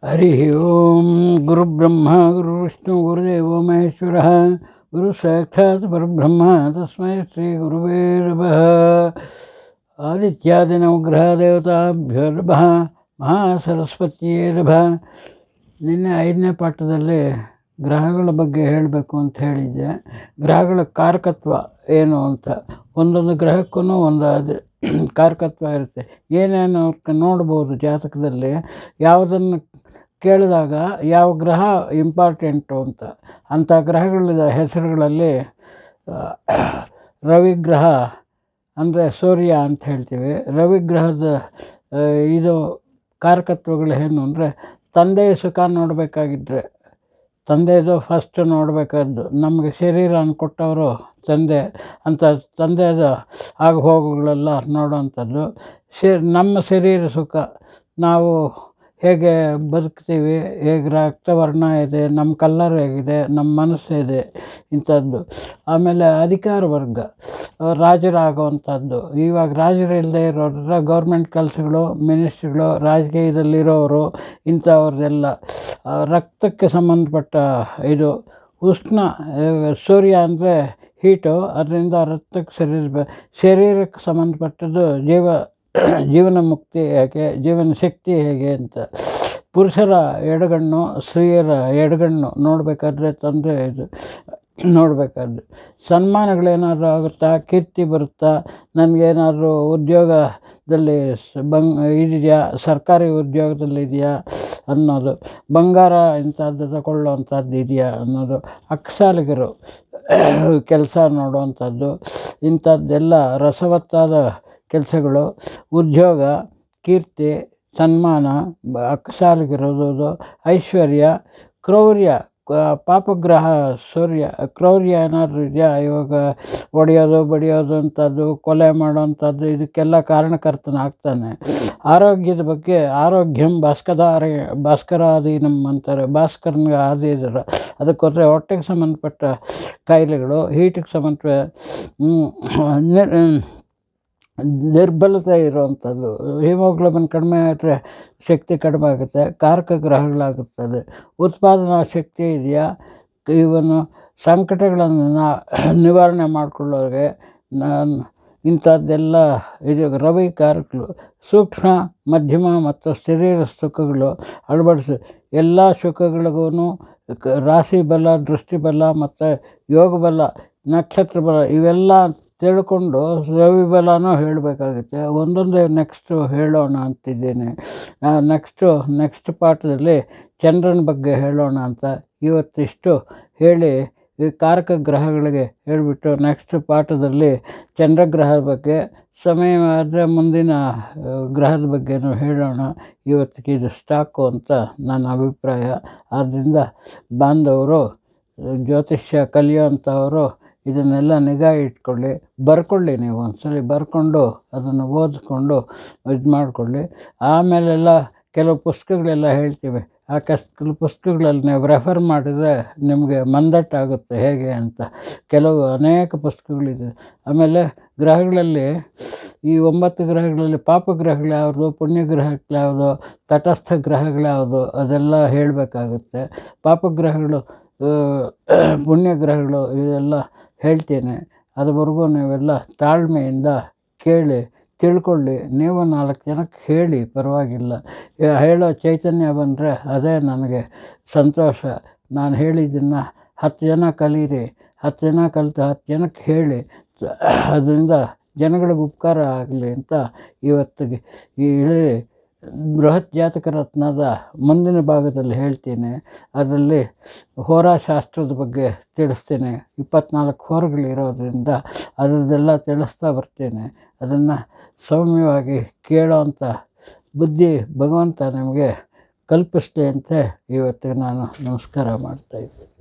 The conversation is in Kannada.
ಹರಿ ಓಂ ಗುರುಬ್ರಹ್ಮ ಗುರುವಿಷ್ಣು ಗುರುದೇವೋ ಮಹೇಶ್ವರ ಗುರು ಸಾಕ್ಷಾತ್ ಪರಬ್ರಹ್ಮ ತಸ್ಮೈ ಶ್ರೀ ಗುರುವೇ ನಮಃ. ಆದಿತ್ಯಾದಿ ನವಗ್ರಹ ದೇವತಾಭ್ಯೋ ನಮಃ. ಮಹಾಸರಸ್ವತಿಯೇ ನಮಃ. ನಿನ್ನೆ 5ನೇ ಪಾಠದಲ್ಲಿ ಗ್ರಹಗಳ ಬಗ್ಗೆ ಹೇಳಬೇಕು ಅಂತ ಹೇಳಿದ್ದೆ. ಗ್ರಹಗಳ ಕಾರಕತ್ವ ಏನು ಅಂತ, ಒಂದೊಂದು ಗ್ರಹಕ್ಕೂ ಒಂದು ಕಾರಕತ್ವ ಇರುತ್ತೆ. ಏನೇನು ನೋಡ್ಬೋದು ಜಾತಕದಲ್ಲಿ, ಯಾವುದನ್ನು ಕೇಳಿದಾಗ ಯಾವ ಗ್ರಹ ಇಂಪಾರ್ಟೆಂಟು ಅಂತ. ಅಂಥ ಗ್ರಹಗಳ ಹೆಸರುಗಳಲ್ಲಿ ರವಿಗ್ರಹ ಅಂದರೆ ಸೂರ್ಯ ಅಂತ ಹೇಳ್ತೀವಿ. ರವಿಗ್ರಹದ ಇದು ಕಾರಕತ್ವಗಳು ಏನು ಅಂದರೆ, ತಂದೆಯ ಸುಖ ನೋಡಬೇಕಾಗಿದ್ದರೆ ತಂದೆಯದು ಫಸ್ಟ್ ನೋಡಬೇಕಾದ್ದು. ನಮಗೆ ಶರೀರನ ಕೊಟ್ಟವರು ತಂದೆ ಅಂತ, ತಂದೆಯದು ಆಗ ಹೋಗುಗಳೆಲ್ಲ ನೋಡೋವಂಥದ್ದು. ನಮ್ಮ ಶರೀರ ಸುಖ, ನಾವು ಹೇಗೆ ಬದುಕ್ತೀವಿ, ಹೇಗೆ ರಕ್ತವರ್ಣ ಇದೆ, ನಮ್ಮ ಕಲ್ಲರ್ ಹೇಗಿದೆ, ನಮ್ಮ ಮನಸ್ಸಿದೆ, ಇಂಥದ್ದು. ಆಮೇಲೆ ಅಧಿಕಾರ ವರ್ಗ, ರಾಜರಾಗುವಂಥದ್ದು. ಇವಾಗ ರಾಜರು ಇಲ್ಲದೆ ಇರೋರೆಲ್ಲ ಗೌರ್ಮೆಂಟ್ ಕೆಲಸಗಳು, ಮಿನಿಸ್ಟ್ರಿಗಳು, ರಾಜಕೀಯದಲ್ಲಿರೋರು, ಇಂಥವ್ರದ್ದೆಲ್ಲ ರಕ್ತಕ್ಕೆ ಸಂಬಂಧಪಟ್ಟ ಇದು. ಉಷ್ಣ, ಸೂರ್ಯ ಅಂದರೆ ಹೀಟು, ಅದರಿಂದ ರಕ್ತಕ್ಕೆ ಶರೀರಕ್ಕೆ ಸಂಬಂಧಪಟ್ಟದ್ದು ಜೀವನ ಮುಕ್ತಿ ಹೇಗೆ, ಜೀವನ ಶಕ್ತಿ ಹೇಗೆ ಅಂತ. ಪುರುಷರ ಎಡಗಣ್ಣು, ಸ್ತ್ರೀಯರ ಎಡಗಣ್ಣು ನೋಡಬೇಕಾದ್ರೆ ತೊಂದರೆ ಇದು ನೋಡಬೇಕಾದ್ರೆ. ಸನ್ಮಾನಗಳೇನಾದರೂ ಆಗುತ್ತಾ, ಕೀರ್ತಿ ಬರುತ್ತಾ, ನನಗೇನಾದರೂ ಉದ್ಯೋಗದಲ್ಲಿ ಇದೆಯಾ, ಸರ್ಕಾರಿ ಉದ್ಯೋಗದಲ್ಲಿದೆಯಾ ಅನ್ನೋದು. ಬಂಗಾರ ಇಂಥದ್ದು ತಗೊಳ್ಳೋವಂಥದ್ದು ಇದೆಯಾ ಅನ್ನೋದು. ಅಕ್ಕಸಾಲಿಗರು ಕೆಲಸ ನೋಡುವಂಥದ್ದು. ಇಂಥದ್ದೆಲ್ಲ ರಸವತ್ತಾದ ಕೆಲಸಗಳು. ಉದ್ಯೋಗ, ಕೀರ್ತಿ, ಸನ್ಮಾನ, ಅಕ್ಕಸಾಲಿಗಿರೋದು, ಐಶ್ವರ್ಯ, ಕ್ರೌರ್ಯ. ಪಾಪಗ್ರಹ ಸೂರ್ಯ, ಕ್ರೌರ್ಯ ಏನಾದರೂ ಇದೆಯಾ, ಇವಾಗ ಹೊಡೆಯೋದು ಬಡಿಯೋದು ಅಂಥದ್ದು, ಕೊಲೆ ಮಾಡೋವಂಥದ್ದು, ಇದಕ್ಕೆಲ್ಲ ಕಾರಣಕರ್ತನಾಗ್ತಾನೆ. ಆರೋಗ್ಯದ ಬಗ್ಗೆ, ಆರೋಗ್ಯಂ ಭಾಸ್ಕರಾದೀನಂ ಅಂತಾರೆ. ಭಾಸ್ಕರನಿಗೆ ಆದಿ ಇದ್ದಾರೆ. ಅದಕ್ಕೋದ್ರೆ ಹೊಟ್ಟೆಗೆ ಸಂಬಂಧಪಟ್ಟ ಕಾಯಿಲೆಗಳು, ಹೀಟಿಗೆ ಸಂಬಂಧಪಟ್ಟ ನಿರ್ಬಲತೆ ಇರುವಂಥದ್ದು. ಹಿಮೋಗ್ಲೋಬಿನ್ ಕಡಿಮೆ ಆದರೆ ಶಕ್ತಿ ಕಡಿಮೆ ಆಗುತ್ತೆ, ಕಾರಕ ಗ್ರಹಗಳಾಗುತ್ತದೆ. ಉತ್ಪಾದನಾ ಶಕ್ತಿ ಇದೆಯಾ, ಇವನ್ನು ಸಂಕಟಗಳನ್ನು ನಿವಾರಣೆ ಮಾಡಿಕೊಳ್ಳೋರಿಗೆ ಇಂಥದ್ದೆಲ್ಲ ಇದು ರವಿ ಕಾರಕಗಳು. ಸೂಕ್ಷ್ಮ, ಮಧ್ಯಮ ಮತ್ತು ಶರೀರ ಸುಖಗಳು ಅಳವಡಿಸಿ ಎಲ್ಲ ಸುಖಗಳಿಗೂ ರಾಶಿ ಬಲ, ದೃಷ್ಟಿ ಬಲ ಮತ್ತು ಯೋಗ ಬಲ, ನಕ್ಷತ್ರ ಬಲ ಇವೆಲ್ಲ ತಿಳ್ಕೊಂಡು ರವಿ ಬಲನೂ ಹೇಳಬೇಕಾಗುತ್ತೆ. ಒಂದೊಂದೇ ನೆಕ್ಸ್ಟು ಹೇಳೋಣ ಅಂತಿದ್ದೀನಿ. ನೆಕ್ಸ್ಟ್ ಪಾಠದಲ್ಲಿ ಚಂದ್ರನ ಬಗ್ಗೆ ಹೇಳೋಣ ಅಂತ ಇವತ್ತಿಷ್ಟು ಹೇಳಿ, ಈ ಕಾರಕ ಗ್ರಹಗಳಿಗೆ ಹೇಳಿಬಿಟ್ಟು ನೆಕ್ಸ್ಟ್ ಪಾಠದಲ್ಲಿ ಚಂದ್ರಗ್ರಹದ ಬಗ್ಗೆ, ಸಮಯ ಆದರೆ ಮುಂದಿನ ಗ್ರಹದ ಬಗ್ಗೆನೂ ಹೇಳೋಣ. ಇವತ್ತಿಗೆ ಇದು ಸ್ಟಾಕು ಅಂತ ನನ್ನ ಅಭಿಪ್ರಾಯ. ಆದ್ದರಿಂದ ಬಾಂಧವರು, ಜ್ಯೋತಿಷ್ಯ ಕಲಿಯೋಂಥವರು ಇದನ್ನೆಲ್ಲ ನಿಗಾ ಇಟ್ಕೊಳ್ಳಿ, ಬರ್ಕೊಳ್ಳಿ. ನೀವು ಒಂದ್ಸಲಿ ಬರ್ಕೊಂಡು ಅದನ್ನು ಓದಿಕೊಂಡು ಇದು ಮಾಡಿಕೊಳ್ಳಿ. ಆಮೇಲೆಲ್ಲ ಕೆಲವು ಪುಸ್ತಕಗಳೆಲ್ಲ ಹೇಳ್ತೀವಿ, ಆ ಪುಸ್ತಕಗಳಲ್ಲಿ ನೀವು ರೆಫರ್ ಮಾಡಿದರೆ ನಿಮಗೆ ಮಂದಟ್ಟಾಗುತ್ತೆ ಹೇಗೆ ಅಂತ. ಅನೇಕ ಪುಸ್ತಕಗಳಿದೆ. ಆಮೇಲೆ ಗ್ರಹಗಳಲ್ಲಿ, ಈ 9 ಗ್ರಹಗಳಲ್ಲಿ ಪಾಪಗ್ರಹಗಳು ಯಾವುದು, ಪುಣ್ಯಗ್ರಹಗಳು ಯಾವುದು, ತಟಸ್ಥ ಗ್ರಹಗಳ್ಯಾವುದು, ಅದೆಲ್ಲ ಹೇಳಬೇಕಾಗುತ್ತೆ. ಪಾಪಗ್ರಹಗಳು, ಪುಣ್ಯಗ್ರಹಗಳು ಇದೆಲ್ಲ ಹೇಳ್ತೀನಿ. ಅದುವರೆಗೂ ನೀವೆಲ್ಲ ತಾಳ್ಮೆಯಿಂದ ಕೇಳಿ ತಿಳ್ಕೊಳ್ಳಿ. ನೀವು 4 ಜನಕ್ಕೆ ಹೇಳಿ, ಪರವಾಗಿಲ್ಲ. ಹೇಳೋ ಚೈತನ್ಯ ಬಂದರೆ ಅದೇ ನನಗೆ ಸಂತೋಷ. ನಾನು ಹೇಳಿದ್ದನ್ನು 10 ಜನ ಕಲೀರಿ, 10 ಜನ ಕಲಿತು 10 ಜನಕ್ಕೆ ಹೇಳಿ, ಅದರಿಂದ ಜನಗಳಿಗೆ ಉಪಕಾರ ಆಗಲಿ ಅಂತ ಇವತ್ತಿಗೆ ಈ ಬೃಹತ್ ಜಾತಕ ರತ್ನದ ಮುಂದಿನ ಭಾಗದಲ್ಲಿ ಹೇಳ್ತೀನಿ. ಅದರಲ್ಲಿ ಹೋರಾಶಾಸ್ತ್ರದ ಬಗ್ಗೆ ತಿಳಿಸ್ತೀನಿ. 24 ಹೋರಗಳಿರೋದ್ರಿಂದ ಅದರದ್ದೆಲ್ಲ ತಿಳಿಸ್ತಾ ಬರ್ತೀನಿ. ಅದನ್ನು ಸೌಮ್ಯವಾಗಿ ಕೇಳೋವಂಥ ಬುದ್ಧಿ ಭಗವಂತ ನಿಮಗೆ ಕಲ್ಪಿಸ್ಲಿ ಅಂತ ಇವತ್ತಿಗೆ ನಾನು ನಮಸ್ಕಾರ ಮಾಡ್ತಾಯಿದ್ದೀನಿ.